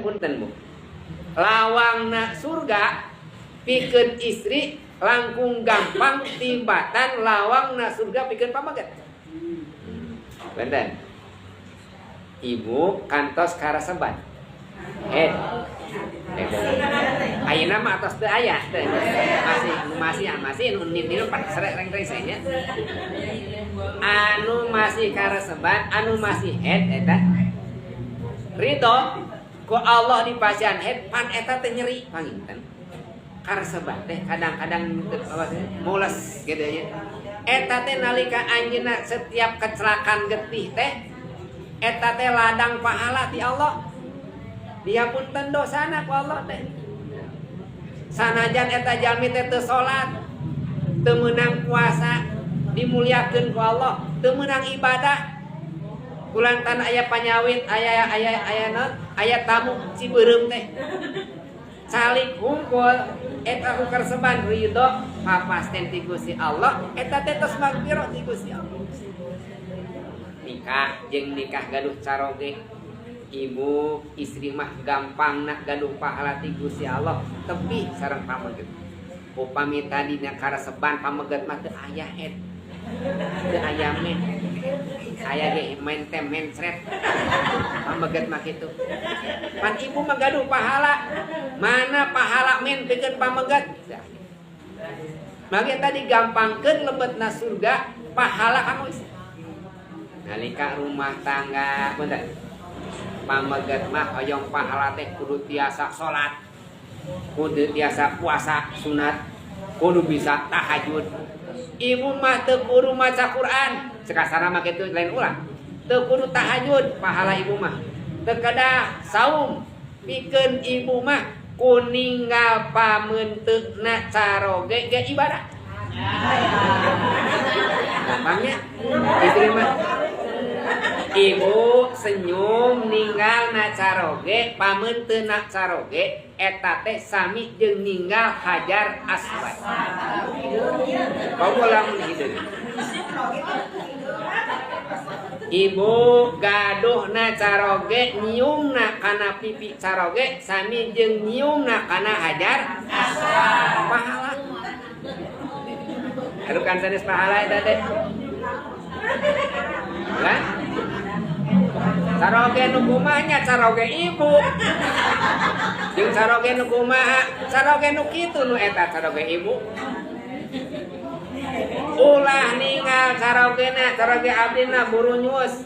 punten Bu. Lawangna surga pikeun istri langkung gampang tibatan lawangna surga pikeun pamaget. Benten. Ibu kantos karaseban. Ayeuna mah atos teu aya teh. Masih nu nitinu serek reng nya. Anu masih karaseban, anu masih head eta. Ridho ku Allah di pasian head pan eta teh nyeri panginten. Karaseban teh kadang-kadang mules gitu ya. Eta teh nalika anjeunna setiap kecelakaan getih teh eta teh ladang pahala ti Allah. Dihapunten dosana ku Allah teh. Sanajan eta jalmi teh teu salat, teu meunang puasa, dimuliakeun ku Allah, teu meunang ibadah. Kulantan aya panyawit, aya tamu Cibeureum teh. Salik hungkul eta ku karseban ridho papasten ti Gusti Allah, eta teh tos magfirah ti Gusti Allah. Nikah jeung nikah gaduh caroge. Ibu istri mah gampang nak gaduh pahala ti Gusti Allah tepi sareng pameget. Upami tadi na karaseban pameget mah teu aya head. Teu aya men. Aya ge main tem mencret. Pameget mah kitu. Pan ibu mah gaduh pahala. Mana pahala men pikeun pameget. Mage tadi gampangkeun lebetna surga pahala kamu. Nalika rumah tangga bener. Pameget mah hoyong pahala teh kudu tiasa salat, kudu tiasa puasa sunat, kudu bisa tahajud. Ibu mah teu kudu maca Quran, sekasana mah kitu lain ulah. Teu kudu tahajud pahala ibu mah. Teu kedah saum pikeun ibu mah kuninggal pameunteukna caroge ge ibadah. Gampangnya istri mah ibu senyum ninggal na caroge pameunteun na caroge eta teh sami jeung ninggal Hajar Aswad. Kamu lamun hideung. Ibu gaduh na caroge nyiumna kana pipi caroge sami jeung nyiumna kana Hajar Aswad. Pahala. Aduh kan sanes pahala eta teh. Kan? Caroge nu kumanya caroge ibu. Jeung caroge nu kumaha, caroge nu kitu nu eta caroge ibu. Ulah ningal carogena, caroge abdina buru nyus.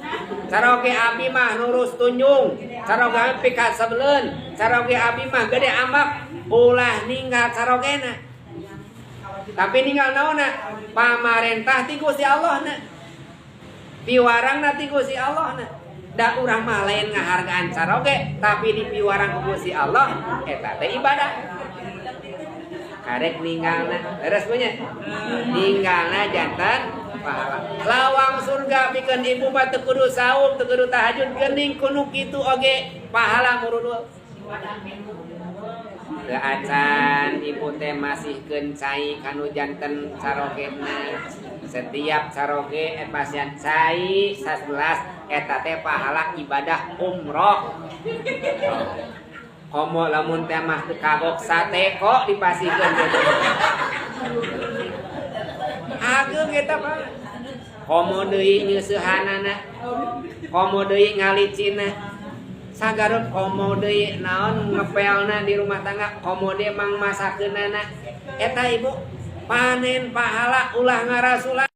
Caroge abi mah nurus tunjung. Caroge abi pikat sebeleun. Caroge abi mah gede amak. Ulah ninggal carogena. Tapi ninggal naonna? Pamarentah ti Gusti Allah na. Piwarangna ti Gusti Allah na. Da urang mah lain ngahargaan caroge, tapi di piwarang ku Gusti Allah eta teh ibadah. Karek ninggalna, beres punya. Ninggalna jantan pahala. Lawang surga pikeun ibu mah teu kudu saum, teu kudu tahajud, geuning kudu kitu oge pahala murudul. Teu acan ibu teh masihkeun cai kanu janten carogena. Setiap caroge pasien cai 11 eta teh pahala ibadah umroh. Komo lamun teh mah teu kagok sate kok dipasihkeun kitu. Ageung eta mah. Komo deui nyeusehanana. Komo deui ngalicinna. Sagarut komo deui naon ngepelna di rumah tangga, komo deui mang masakeunana. Eta ibu panen pahala ulah ngarasulan.